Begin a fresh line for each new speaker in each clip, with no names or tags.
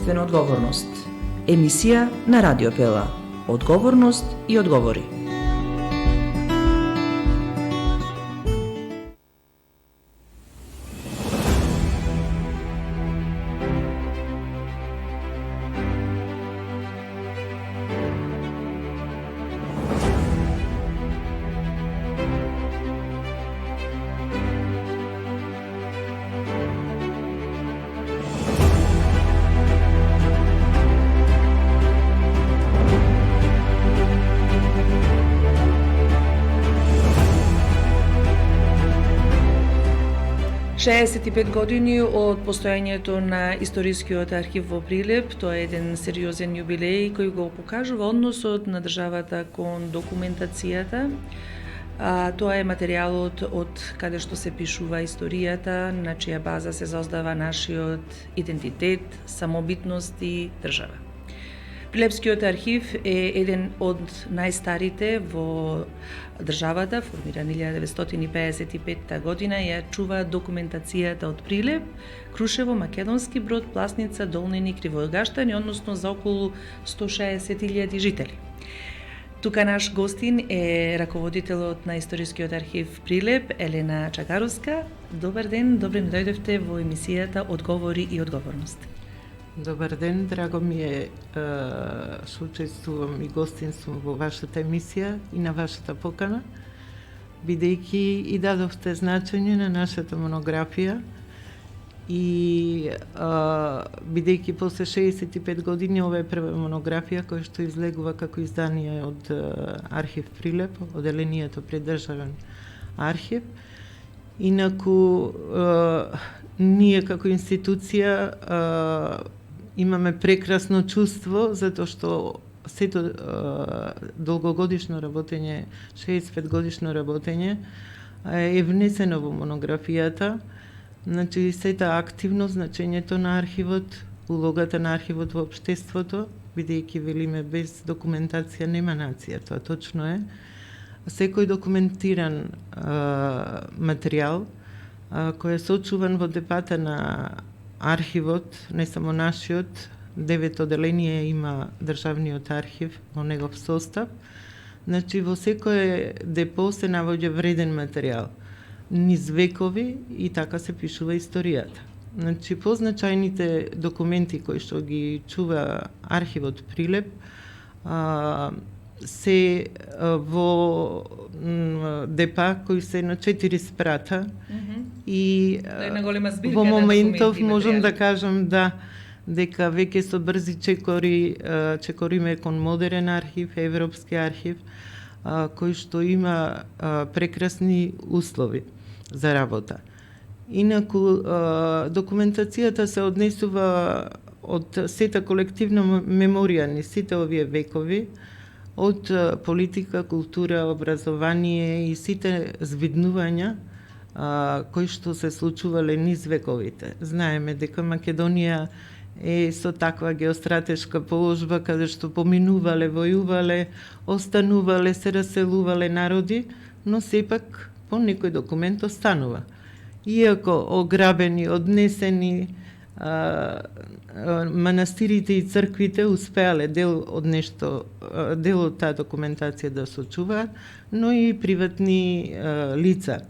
Општествена одговорност. Емисија на Радио Пела. Одговорност и одговори. Шеесет и 5 години од постојањето на Историскиот архив во Прилеп. Тоа е еден сериозен јубилеј кој го покажува односот на државата кон документацијата. Тоа е материјалот од каде што се пишува историјата, на чија база се создава нашиот идентитет, самобитност и држава. Прилепскиот архив е еден од најстарите во државата, формиран 1955 година, ја чува документацијата од Прилеп, Крушево, Македонски Брод, Пласница, Долнини, Кривогаштани, односно за околу 160.000 жители. Тука наш гостин е раководителот на Историскиот архив Прилеп, Елена Чагаровска. Добар ден, добре ми дојдовте во емисијата Одговори и одговорност.
Добар ден, драго ми е што учествувам и гостинствувам во вашата емисија и на вашата покана, бидејќи и дадовте значење на нашата монографија и бидејќи после 65 години ова е прва монографија која што излегува како издание од Архив Прилеп, оделението придржавен архив. Инаку ние како институција имаме прекрасно чувство затоа што сето долгогодишно работење, 65 годишно работење е внесено во монографијата. Значи сета активно значењето на архивот, улогата на архивот во општеството, бидејќи велиме без документација нема нација, тоа точно е. Секој документиран материјал кој е сочуван во депата на архивот, не само нашиот, 9 оделенија има државниот архив во негов состав. Значи во секое депо се наоѓа вреден материјал, низ векови, и така се пишува историјата. Значи позначајните документи кои што ги чува архивот Прилеп се во депа кои се на 4 спрата и во моментов можам да кажам дека веќе со брзи чекориме кон модерен архив, европски архив, кој што има прекрасни услови за работа. Инаку документацијата се однесува од сета колективна меморија ни сите овие векови, од политика, култура, образование и сите звиднувања кои што се случувале низ вековите. Знаеме дека Македонија е со таква геостратешка положба каде што поминувале, војувале, останувале, се раселувале народи, но сепак по некој документ останува. Иако ограбени, однесени, манастирите и црквите успеале дел од таа документација да сочуваат, но и приватни лица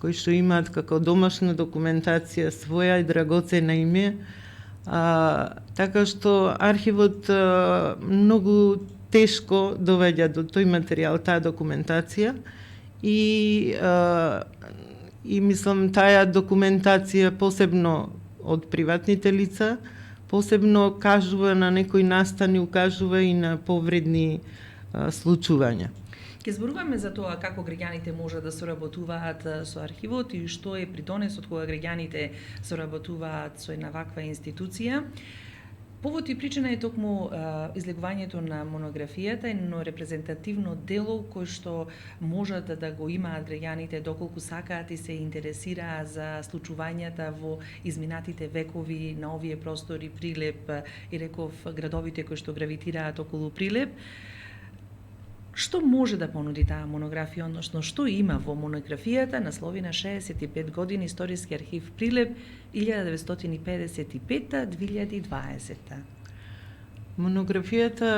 кои што имаат како домашна документација своја и драгоцена име. Така што архивот многу тешко довеѓа до тој материјал, таа документација и мислам таа документација посебно од приватните лица, посебно кажува на некои настани, укажува и на повредни случувања.
Ке зборуваме за тоа како граѓаните може да соработуваат со архивот и што е придонесот кога граѓаните соработуваат со една ваква институција. Повод и причина е токму излегувањето на монографијата, едно репрезентативно дело кој што можат да го имаат граѓаните доколку сакаат и се интересираат за случувањата во изминатите векови на овие простори Прилеп и реков градовите кои што гравитираат околу Прилеп. Што може да понуди таа монографија, односно што има во монографијата насловина 65 години историски архив Прилеп 1955-2020?
Монографијата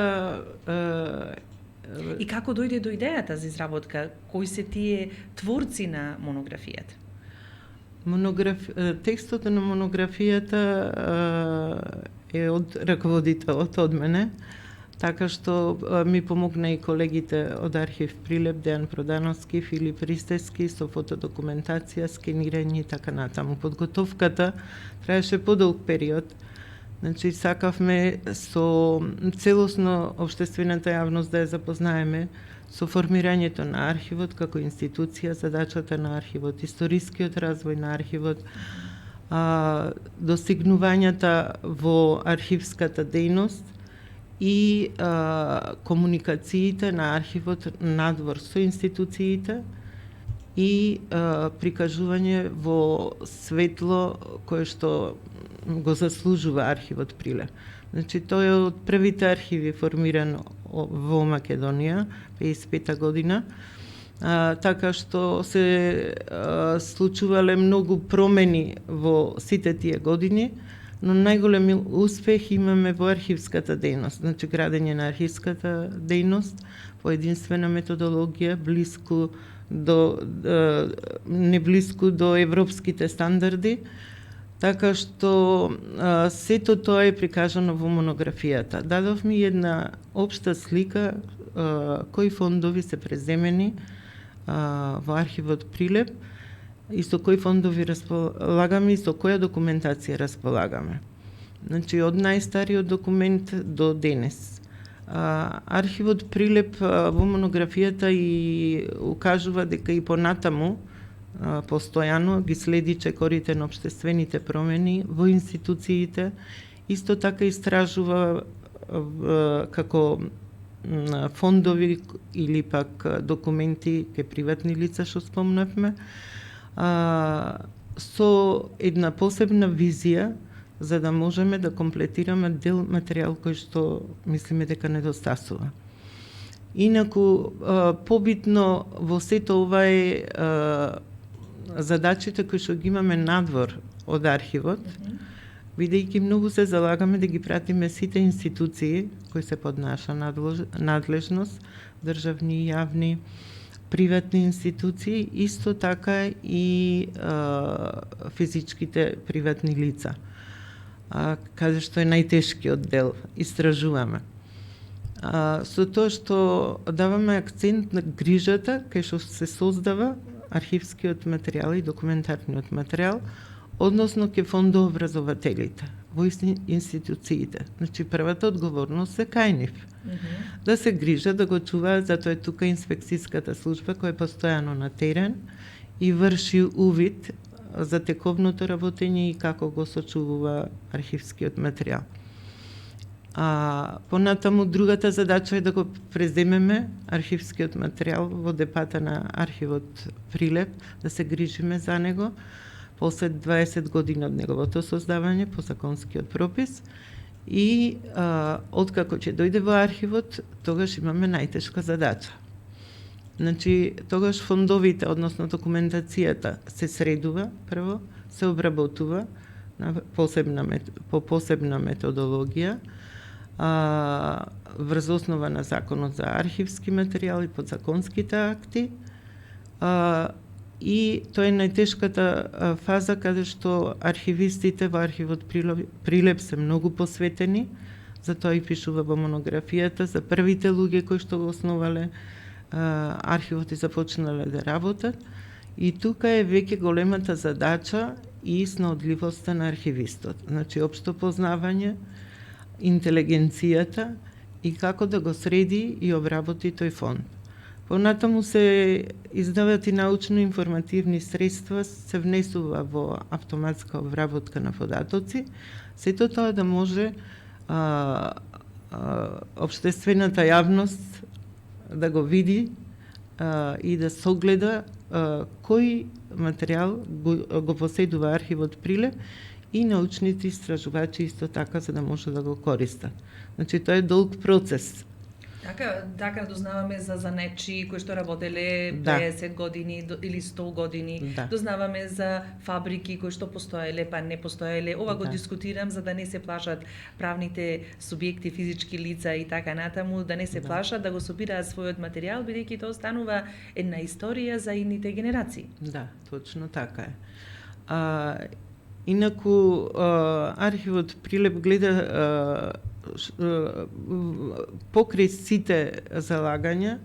И како дојде до идејата за изработка? Кои се тие творци на монографијата?
Текстот на монографијата е од раководителот од мене, така што ми помогна и колегите од архив Прилеп, Дејан Продановски, Филип Ристевски, со фотодокументација, скенирање и така натаму. Подготовката траеше подолг период. Значи, сакавме со целосно општествената јавност да ја запознаеме со формирањето на архивот како институција, задачата на архивот, историскиот развој на архивот, достигнувањата во архивската дејност и комуникациите на архивот надвор со институциите и прикажување во светло кое што го заслужува архивот Прилеп. Значи, тој е од првите архиви формиран во Македонија, 55 година, така што се случувале многу промени во сите тие години, но најголем успех имаме во архивската дејност, значи градење на архивската дејност во единствена методологија, не блиску до европските стандарди, така што сето тоа е прикажано во монографијата. Дадовме една општа слика кои фондови се преземени во архивот Прилеп и со кои фондови располагаме и со која документација располагаме. Значи, од најстариот документ до денес. Архивот Прилеп во монографијата и укажува дека и понатаму постојано ги следи чекорите на општествените промени во институциите, исто така истражува како фондови или пак документи ке приватни лица што спомнавме, со една посебна визија за да можеме да комплетираме дел материјал кој што мислиме дека недостасува. Инаку, побитно во сето ова е задачите кои што ги имаме надвор од архивот, бидејќи многу се залагаме да ги пратиме сите институции кои се под наша надлежност, државни, јавни, приватни институции, исто така и физичките приватни лица, каде што е најтешкиот дел, истражуваме. Со тоа што даваме акцент на грижата кај што се создава архивскиот материјал и документарниот материјал, односно ке фондообразователите во институциите. Значи, првата одговорност е кај нив. Да се грижат, да го чуваат, затоа е тука инспекцијската служба која е постојано на терен и врши увид за тековното работење и како го сочувува архивскиот материјал. Понатаму, другата задача е да го преземеме архивскиот материјал во депата на архивот Прилеп, да се грижиме за него после 20 години од неговото создавање по законскиот пропис и откако ќе дојде во архивот, тогаш имаме најтешка задача. Значи, тогаш фондовите, односно документацијата се средува прво, се обработува по посебна методологија, врз основа на Законот за архивски материјал и подзаконските акти, и тоа е најтешката фаза каде што архивистите во архивот Прилеп се многу посветени, затоа и пишува во монографијата за првите луѓе кои што го основале архивот и започнале да работат, и тука е веќе големата задача и снаодливоста на архивистот. Значи, општо познавање, интелигенцијата и како да го среди и обработи тој фонд. Понатаму се издават и научно-информативни средства, се внесува во автоматска обработка на податоци, сето тоа да може општествената јавност да го види и да согледа кој материјал го поседува архивот Прилеп и научните истражувачи исто така за да може да го користат. Значи, тоа е долг процес.
Така дознаваме за нечии кои што работеле
Да.
50 години или 100 години.
Да.
Дознаваме за фабрики кои што постоеле па не постоеле. Ова го
Да.
дискутирам за да не се плашат правните субјекти, физички лица и така натаму, да не се плашат да го собираат својот материјал, бидејќи тоа останува една историја за идните генерации.
Да, точно така е. Инаку, архивот Прилеп гледа покрај сите залагања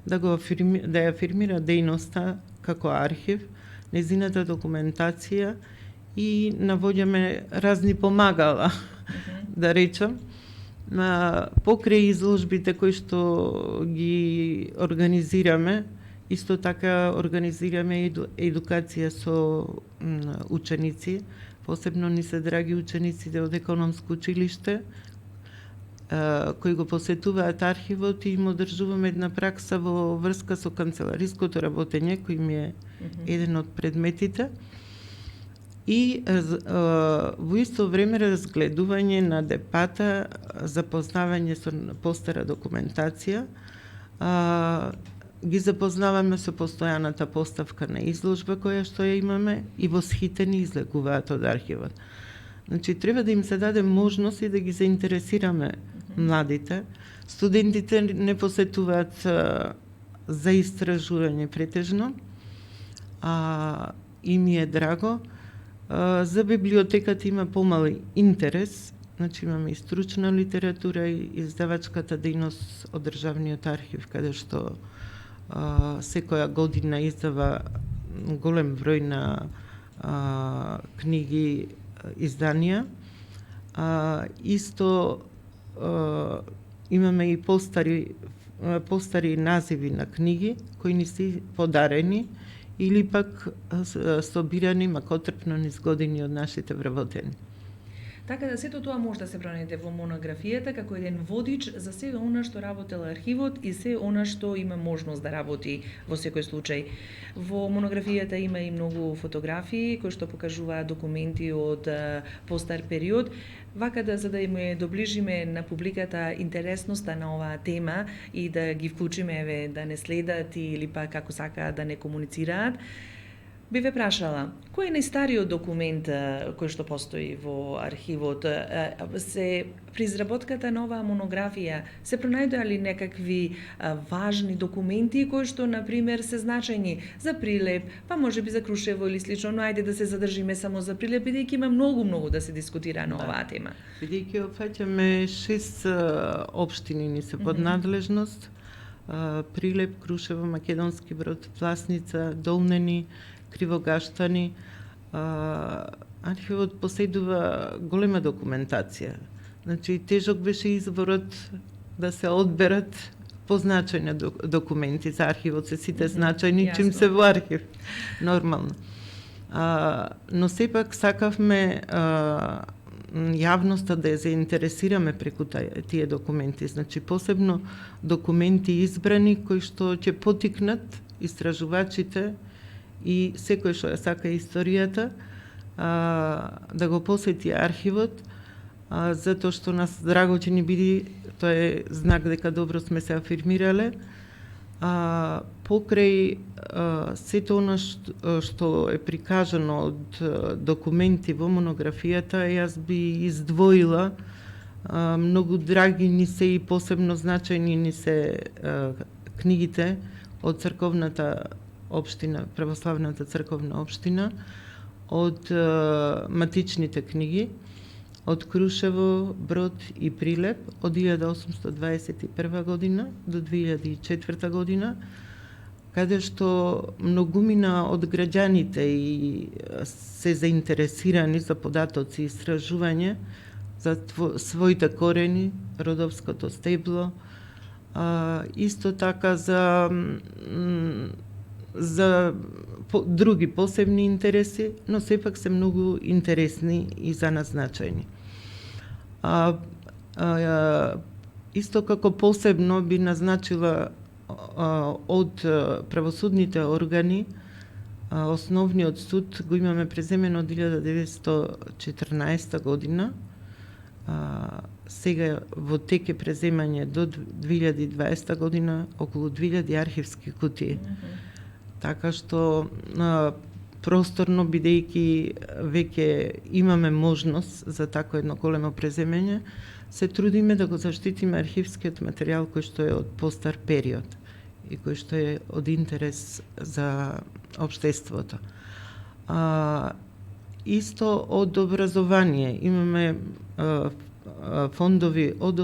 да ја афирмира дејноста како архив, незината документација и навоѓаме разни помагала, да речам, покрај изложбите кои што ги организираме. Исто така организираме едукација со ученици, посебно ни се драги учениците од економско училиште, кои го посетуваат архивот и им одржуваме една пракса во врска со канцелариското работење, кој ми е еден од предметите. И во исто време разгледување на депата, запознавање со постара документација, ги запознаваме со постојаната поставка на изложба која што ја имаме и восхитени излегуваат од архивот. Значи, треба да им се даде можност и да ги заинтересираме младите. Студентите не посетуваат за истражување претежно, и ми е драго. За библиотеката има помал интерес, значи имаме и стручна литература и издавачката дејност од Државниот архив, каде што секоја година издава голем број на книги, изданија. Исто имаме и постари називи на книги кои ни се подарени или пак собирани макотрпно низ години од нашите вработени.
Така да сето тоа може да се пронајде во монографијата како еден водич за се она што работел архивот и се она што има можност да работи во секој случај. Во монографијата има и многу фотографии кои што покажуваат документи од постар период, вака да за да им доближиме на публиката интересноста на оваа тема и да ги вклучиме да не следат или па како сакаат да не комуницираат. Би ве прашала, кој е најстариот документ кој што постои во архивот? При изработката на оваа монографија се пронајдоа ли некакви важни документи кои што, например, се значајни за Прилеп, па може би за Крушево или слично, но ајде да се задржиме само за Прилеп, бидејќи има многу да се дискутира на оваа тема.
Бидејќи опфаќаме 6 општини ни се под надлежност, Прилеп, Крушево, Македонски Брод, Власница, Долнени, Кривогаштани. Архивот поседува голема документација. Значи, тежок беше изборот да се одберат позначајни документи за архивот, се сите значајни, чим се во архив, нормално. Но сепак сакавме јавноста да ја заинтересираме преку тие документи. Значи, посебно документи избрани кои што ќе потикнат истражувачите и секој што ја сака историјата да го посети архивот, затоа што нас драго ќе ни биде, тоа е знак дека добро сме се афирмирале. Покрај сето она што е прикажано од документи во монографијата, јас би издвоила многу драги ни се и посебно значајни ни се книгите од црковната општина, православната црковна општина, од матичните книги, од Крушево, Брод и Прилеп, од 1821 година до 2004 година, каде што многумина од граѓаните и се заинтересирани за податоци и истражување за своите корени, родовското стебло, исто така за други посебни интереси, но сепак се многу интересни и за нас значајни. Исто како посебно би назначила од правосудните органи, основниот суд го имаме преземен од 1914 година, Сега во тек е преземање до 2020 година околу 2000 архивски кутии. Така што просторно, бидејќи веќе имаме можност за тако едно големо преземање, се трудиме да го заштитиме архивскиот материјал кој што е од постар период и кој што е од интерес за општеството. Исто од образование имаме фондови од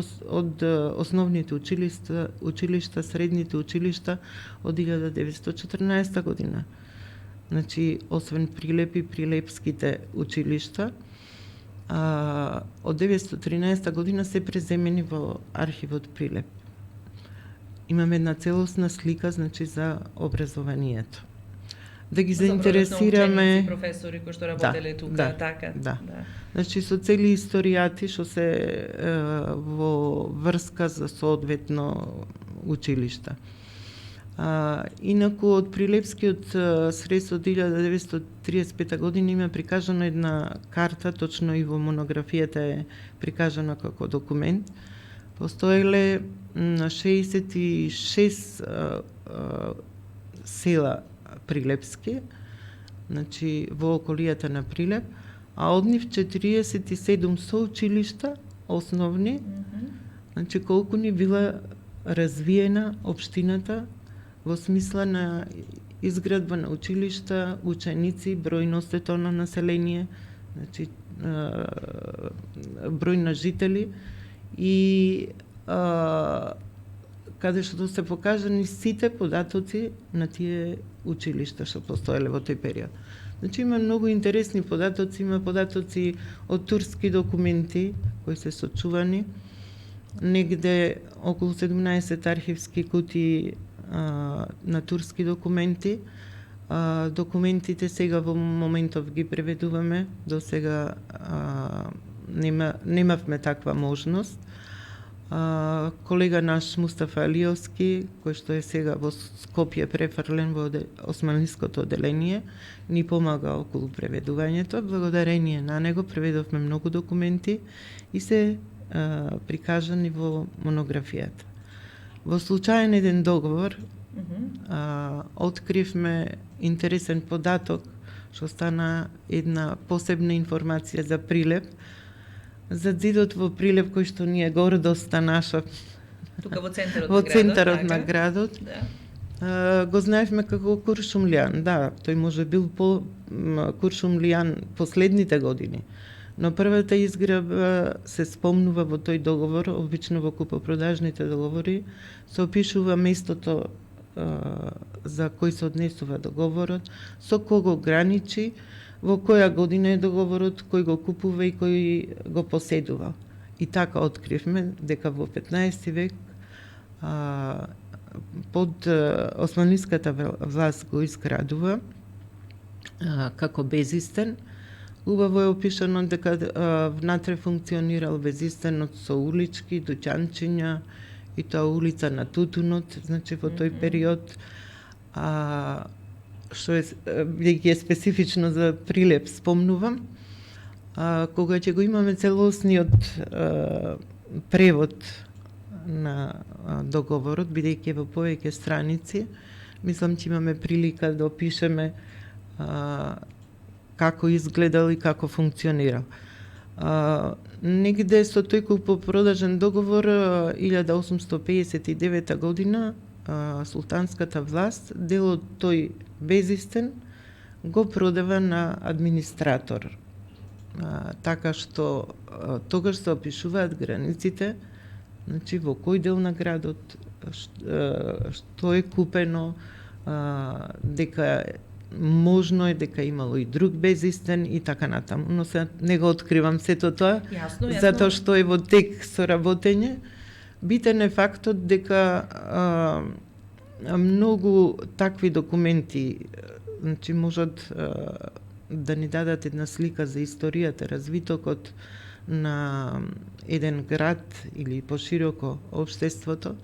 основните училишта, средните училишта од 1914 година. Значи, освен Прилеп и прилепските училишта, од 1913 година се преземени во архивот Прилеп. Имаме една целосна слика, значи, за образованието. Да ги заинтересираме
ученици, професори кои што работеле тука, така.
Да. Значи, со цели историјати што се во врска за соодветно училишта. Инаку од Прилепскиот срез од 1935 година има прикажана една карта, точно и во монографијата е прикажана како документ. Постоеле 66 села прилепски, значи во околијата на Прилеп, а од нив 47 соучилишта основни, значи колку ни била развиена општината во смисла на изградба на училишта, ученици, бројностето на население, значи број на жители и каде што се покажани сите податоци на тие училишта што постоеле во тој период. Значи има многу интересни податоци, има податоци од турски документи кои се сочувани, негде околу 17 архивски кутии на турски документи. Документите сега во моментов ги преведуваме, до сега немавме таква можност. Колега наш Мустафа Алиовски, кој што е сега во Скопје префрлен во османлиското одделение, ни помага околу преведувањето. Благодарение на него преведовме многу документи и се прикажани во монографијата. Во случаен еден договор откривме интересен податок што стана една посебна информација за Прилеп, за зидот во Прилеп кој што ни е гордоста наша.
Тука во центарот
во
на градот.
центарот на градот.
Да.
Го знаевме како Куршумлијан, да, тој може бил по Куршумлијан последните години. Но првата изграба се спомнува во тој договор, обично во купопродажните договори, се опишува местото за кој се однесува договорот, со кого граничи, во која година е договорот, кој го купува и кој го поседува. И така откривме дека во 15 век под османлиската власт го изградува како безистен. Убаво е опишано дека внатре функционирал безистенот со улички, дуќанчиња, и тоа улица на Тутунот, значи во тој период, што е специфично за Прилеп, спомнувам, кога ќе го имаме целосниот превод на договорот, бидејќи во повеќе страници, мислам че имаме прилика да опишеме како изгледал и како функционирал. Негде со тој купопродажен договор 1859 година султанската власт дел од тој безистен го продава на администратор. Така што тогаш се опишуваат границите, значи во кој дел на градот, што е купено, дека можно е дека имало и друг безистен и така натаму, но се не го откривам сето тоа,
Јасно.
затоа што е во тек со работење. Битен е фактот дека многу такви документи, значи можат да ни дадат една слика за историјата, развитокот на еден град или пошироко општеството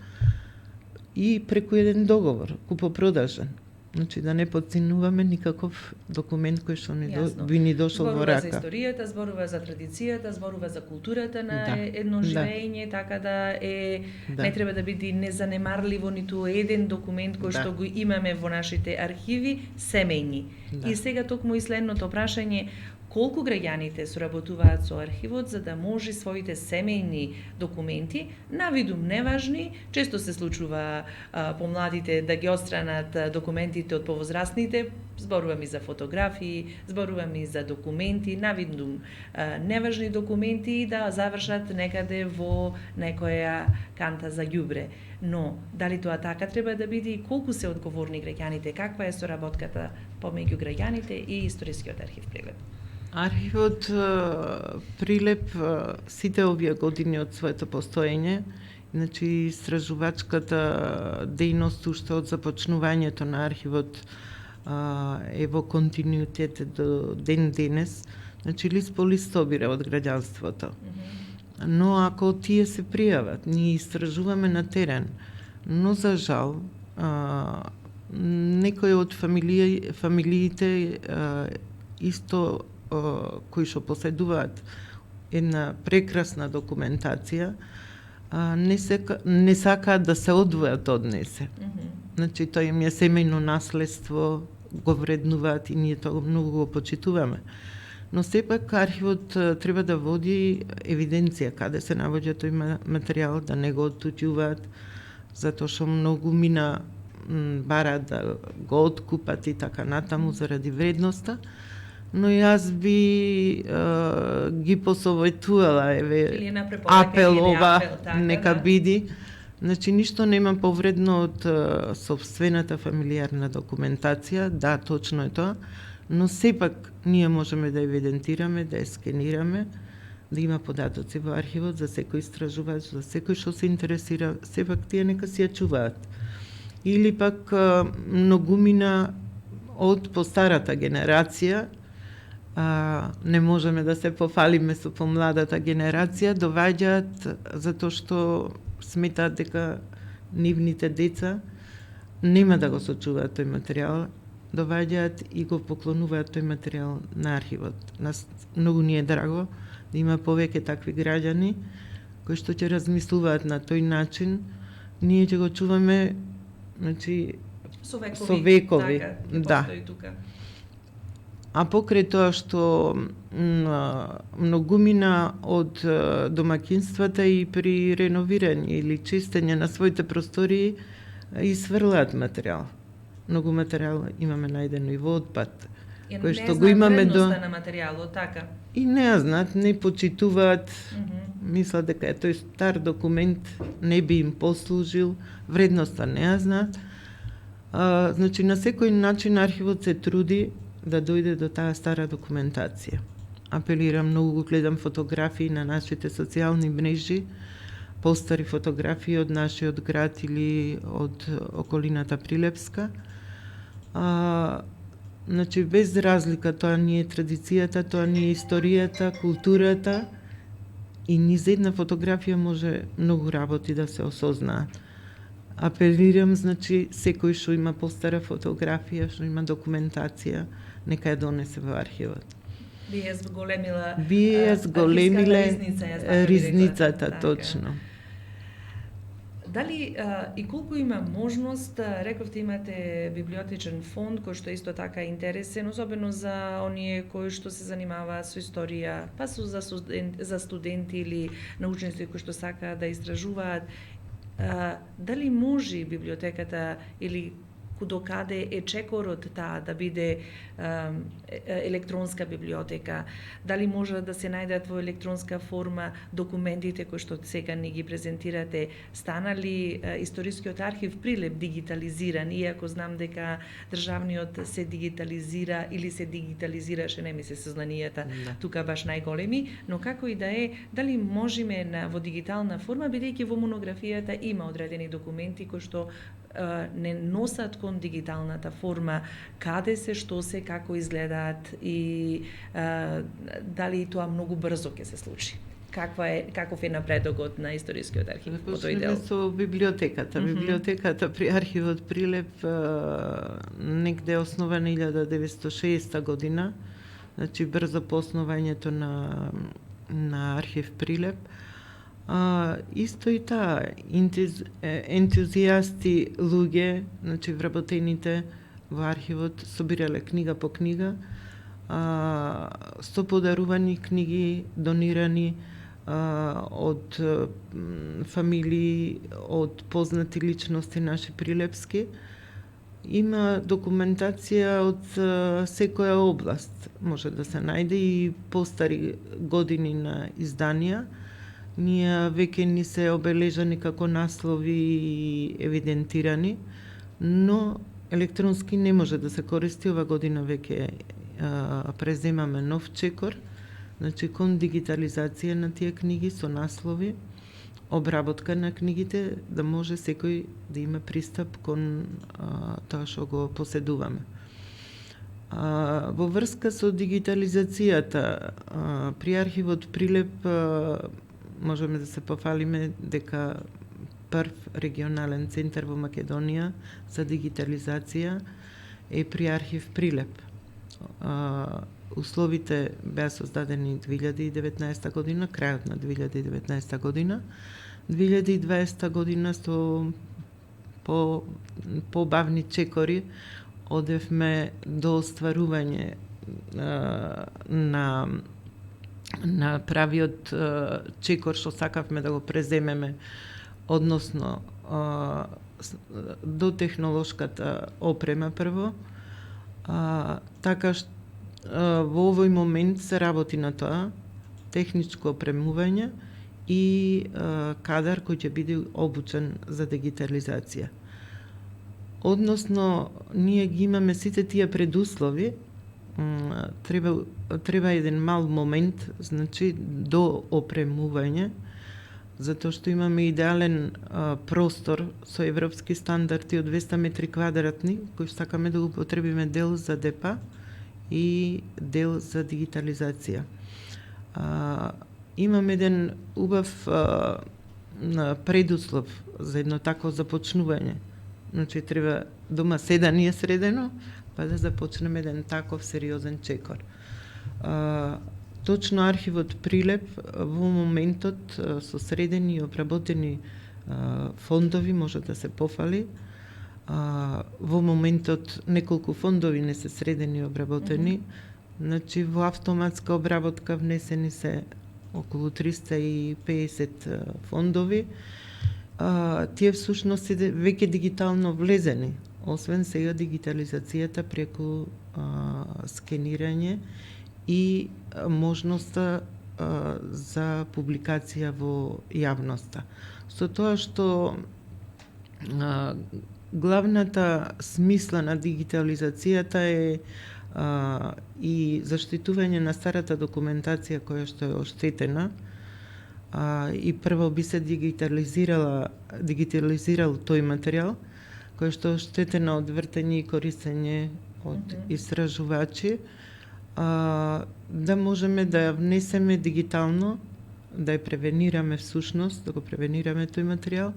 и преку еден договор, купопродажен. Значи да не подценуваме никаков документ кој што би ни дошол во
Зборува
рака.
за историјата, зборува за традицијата, зборува за културата на
Да.
едно
Да.
живење, така да
Да.
не треба да биде незанемарливо ниту еден документ кој
Да.
што го имаме во нашите архиви, семејни.
Да.
И сега токму и следното прашање, колку граѓаните соработуваат со архивот за да може своите семејни документи, навидум неважни, често се случува помладите да ги отстранат документите од повозрастните, зборувам и за фотографии, зборувам и за документи, навидум неважни документи и да завршат некаде во некоја канта за ѓубре. Но, дали тоа така треба да биде и колку се одговорни граѓаните, каква е соработката помеѓу граѓаните и Историскиот архив Прилеп?
Архивот Прилеп сите овие години од своето постоење, значи истражувачката дејност уште од започнувањето на архивот е во континуитет до ден денес, значи лист по лист собира од граѓанството. Но ако тие се пријават, ние истражуваме на терен, но за жал некои од фамилиите исто кои што поседуваат една прекрасна документација, не сакаат да се одвојат од несе. Значи, тоа им е семејно наследство, го вреднуваат и ние тоа многу го почитуваме. Но сепак архивот треба да води евиденција каде се наоѓа тој материјал, да не го оттуѓуваат, затоа што многу мина бараат да го откупат и така натаму заради вредноста. Но јас би ги посоветувала, апел ова, нека биде. Значи, ништо нема повредно од сопствената фамилиарна документација, да, точно е тоа, но сепак ние можеме да евидентираме, да ја скенираме, да има податоци во архивот за секој истражувач, за секој што се интересира, сепак тие нека си ја чуваат. Или пак многумина од постарата генерација, не можеме да се пофалиме со помладата генерација, доаѓаат затоа што сметаат дека нивните деца нема да го сочуваат тој материјал, доаѓаат и го поклонуваат тој материјал на архивот. Нас многу ни е драго да има повеќе такви граѓани кои што ќе размислуваат на тој начин. Ние ќе го чуваме, значи, со векови.
Така,
да.
тука.
А покрај тоа што многумина од домаќинствата и при реновирање или чистење на своите простории исврлаат материјал. Многу материјал имаме најдено и во отпад.
Кој што го имаме до на материјалот, така.
И не ја знаат, не почитуваат, мислат дека е тој стар документ не би им послужил, вредноста не ја знаат. Значи на секој начин архивот се труди да дојде до таа стара документација. Апелирам, многу го гледам фотографии на нашите социјални мрежи, постари фотографии од нашиот град или од околината Прилепска. Значи, без разлика, тоа ни е традицијата, тоа ни е историјата, културата и низ една фотографија може многу работи да се осознаат. Апелирам, значи, секој што има постара фотографија, што има документација, нека ја донесе во архивот.
Би ја зголемила
ризницата, точно.
Дали и колку има можност, рековте имате библиотечен фонд кој што исто така е интересен, особено за оние кои што се занимаваат со историја, па за студенти или научници кои што сакаат да истражуваат, дали може библиотеката или докаде е чекорот таа да биде електронска библиотека, дали може да се најдат во електронска форма документите кои што сега ни ги презентирате, станали Историскиот архив Прилеп дигитализиран, иако знам дека државниот се дигитализира или се дигитализираше, не ми се сознанијата тука баш најголеми, но како и да е, дали можеме во дигитална форма, бидејќи во монографијата има одредени документи кои што не носат кон дигиталната форма, каде се, што се, како изгледаат и дали тоа многу брзо ќе се случи? каков е напредокот на историскиот архив по тој
Почнеме
дел?
со библиотеката. Библиотеката при архивот Прилеп негде основана 1960 година, значи брзо по основањето на архив Прилеп. Исто и таа ентузијасти луѓе, значи вработените во архивот собирале книга по книга, со подарувани книги, донирани од фамилии, од познати личности наши прилепски. Има документација од секоја област. Може да се најде и постари години на изданија. Ние веќе ни се обележани како наслови и евидентирани, но електронски не може да се користи. Ова година веќе преземаме нов чекор, значи кон дигитализација на тие книги со наслови, обработка на книгите, да може секој да има пристап кон тоа што го поседуваме. Во врска со дигитализацијата, при архивот Прилеп можеме да се пофалиме дека прв регионален центар во Македонија за дигитализација е при архив Прилеп. Условите беа создадени 2019 година, крајот на 2019 година. 2020 година со побавни чекори одевме до остварување на правиот чекор што сакавме да го преземеме, односно до технолошката опрема прво. Така што во овој момент се работи на тоа, техничко опремување и кадар кој ќе биде обучен за дигитализација. Односно, ние ги имаме сите тие предуслови, треба еден мал момент, значи, до опремување, затоа што имаме идеален простор со европски стандарди од 200 метри квадратни, кој сакаме да го потребиме дел за ДПА и дел за дигитализација. Имаме еден убав предуслов за едно тако започнување. Значи, треба дома седание средено, па да започнеме еден таков сериозен чекор. Точно архивот Прилеп во моментот со средени и обработени фондови може да се пофали. Во моментот неколку фондови не се средени и обработени. Значи во автоматска обработка внесени се околу 350 фондови. Тие всушност се веќе дигитално влезени, освен сега дигитализацијата преку скенирање и можноста за публикација во јавноста. Со тоа што главната смисла на дигитализацијата е и заштитување на старата документација која што е оштетена, и прво би се дигитализирал тој материјал, кој што е оштетена од вртење и користење од истражувачи, да можеме да ја внесеме дигитално, да ја превенираме всушност, да го превенираме тој материјал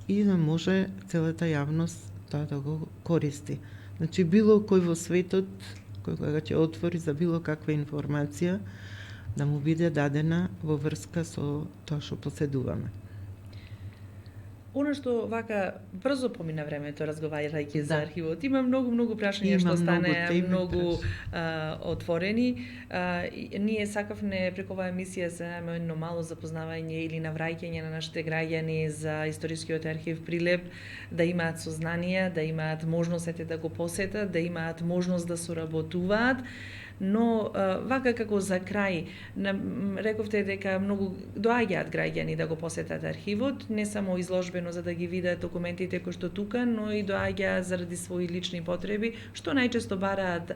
и да може целата јавност да го користи. Значи, било кој во светот, кој кога ќе отвори за било каква информација, да му биде дадена во врска со тоа што поседуваме.
Оно што вака брзо помина времето разговарајќи за архивот, има многу прашања што стане многу отворени. Ние сакавме преку оваа емисија за едно мало запознавање или навраќање на нашите граѓани за историскиот архив Прилеп, да имаат сознание, да имаат можностите да го посетат, да имаат можност да соработуваат. Но вака како за крај, рековте дека многу доаѓаат граѓани да го посетат архивот, не само изложбено за да ги видат документите кои што тука, но и доаѓаат заради своји лични потреби, што најчесто бараат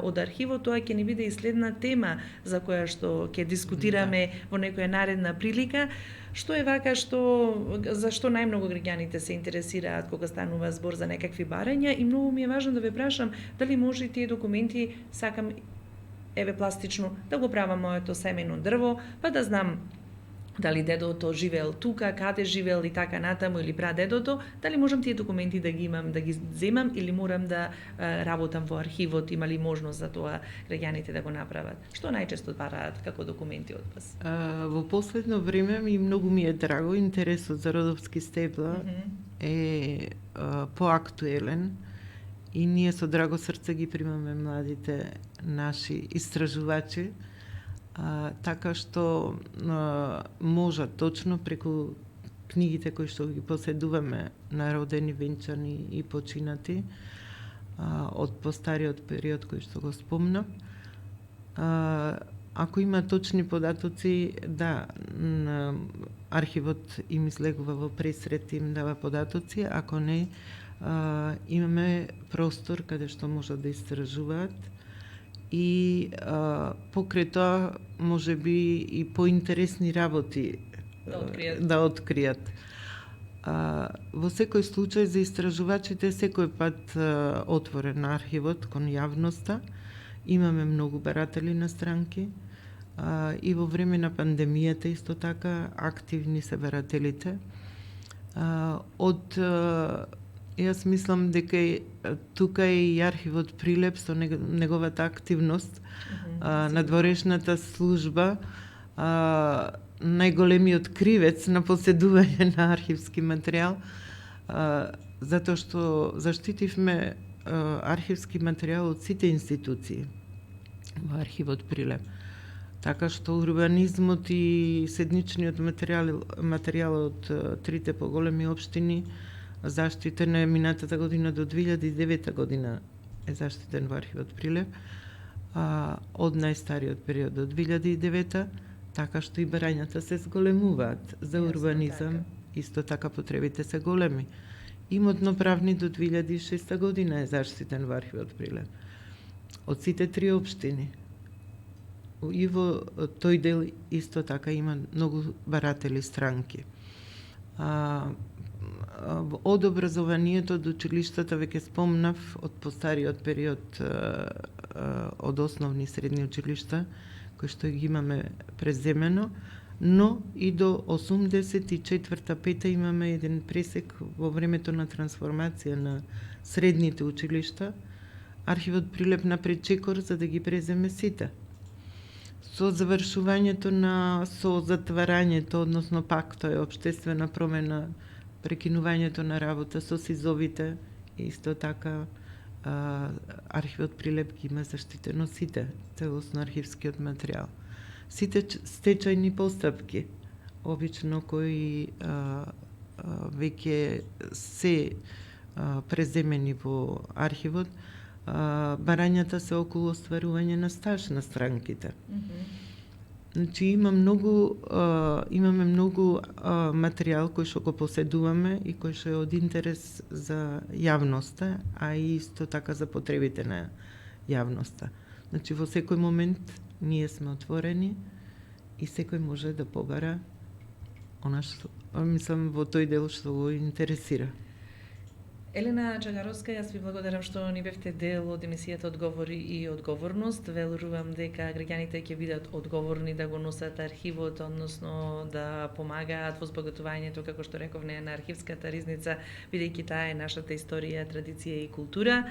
од архивот. Тоа ќе ни биде и следна тема за која што ќе дискутираме во некоја наредна прилика. Што е вака за што најмногу граѓаните се интересираат кога станува збор за некакви барања, и многу ми е важно да ве прашам дали може тие документи, сакам пластично да го правам моето семено дрво, па да знам дали дедото живеел тука, каде живеел и така натаму, или прадедото, дали можам тие документи да ги имам, да ги земам, или морам да работам во архивот, има ли можност за тоа граѓаните да го направат? Што најчесто бараат како документи од вас?
Во последно време многу ми е драго, интересот за родовски стебла е поактуелен и ние со драго срце ги примаме младите наши истражувачи, така што можат точно преку книгите кои што ги поседуваме на родени, венчани и починати од постариот период кој што го спомнав. Ако има точни податоци, да, архивот им излегува во пресрет, им дава податоци, ако не, имаме простор каде што можат да истражуваат и покрај тоа може би и поинтересни работи да откријат. Во секој случај за истражувачите секој пат отворен архивот кон јавноста. Имаме многу баратели на странки и во време на пандемијата исто така активни се барателите. Јас мислам дека тука е и архивот Прилеп со неговата активност, надворешната служба, најголемиот кривец на поседување на архивски материјал, затоа што заштитивме архивски материјал од сите институции во архивот Прилеп. Така што урбанизмот и седничниот материјал од трите поголеми општини заштитен е минатата година до 2009 година е заштитен во архивот Прилеп, од најстариот период до 2009, така што и барањата се зголемуваат за урбанизам, исто така потребите се големи. Имотно-правни до 2006 година е заштитен во архивот Прилеп. Од сите три општини. И во тој дел исто така има многу баратели странки. Од образованието од училиштата веќе спомнав од постариот период од основни и средни училишта кои што ги имаме преземено, но и до 84-5 имаме еден пресек во времето на трансформација на средните училишта. Архивот Прилеп направи чекор за да ги преземе сите. Со завршувањето со затварањето, односно пак тоа е општествена промена, прекинувањето на работа со СИЗОвите, исто така архивот Прилеп ги има заштитено сите, целосно архивскиот материјал. Сите стечајни постапки, обично кои веќе се преземени во архивот, барањата се околу остварување на стаж на странките. Значи имаме многу материјал кој што го поседуваме и кој што е од интерес за јавноста, а и исто така за потребите на јавноста. Значи во секој момент ние сме отворени и секој може да побара она што, мислам, во тој дел што го интересира.
Елена Чагаровска, јас ви благодарам што ни бевте дел од емисијата Одговори и одговорност. Верувам дека граѓаните ќе бидат одговорни да го носат архивот, односно да помагаат во збогатувањето, како што рековме, на архивската ризница, бидејќи таа е нашата историја, традиција и култура.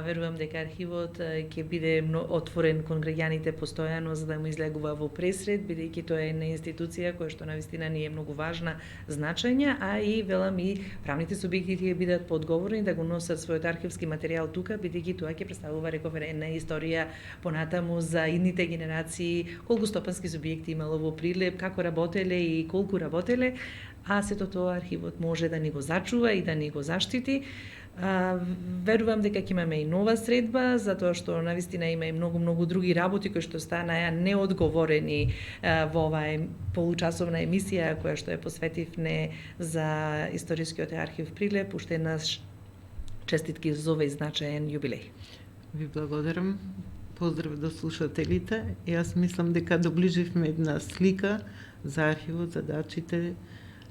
Верувам дека архивот ќе биде отворен кон граѓаните постојано за да му излегува во пресрет, бидејќи тоа е една институција која што навистина ни е многу важна, значајна, а и велам и правните субјекти ќе бидат одговорни да го носат својот архивски материјал тука, бидејќи тоа ќе представува, рекове, една историја понатаму за идните генерации, колку стопански субјекти имало во Прилеп, како работеле и колку работеле, а сето тоа архивот може да ни го зачува и да ни го заштити. Верувам дека ќе имаме и нова средба, затоа што навистина има и многу други работи кои што станаа неодговорени во оваа получасовна емисија која што ја посветивме за историскиот архив Прилеп. Уште еднаш честитки за овој значаен јубилеј.
Ви благодарам. Поздрав до слушателите. Јас мислам дека доближивме една слика за архивот, задачите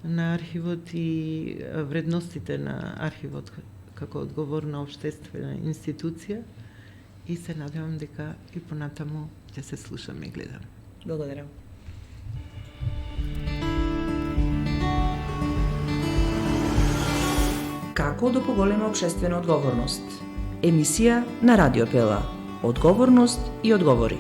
на архивот и вредностите на архивот како одговорна општествена институција и се надевам дека и понатаму ќе се слушаме и гледаме.
Благодарам. Како да поголема општествена одговорност? Емисија на Радио Пела. Одговорност и одговори.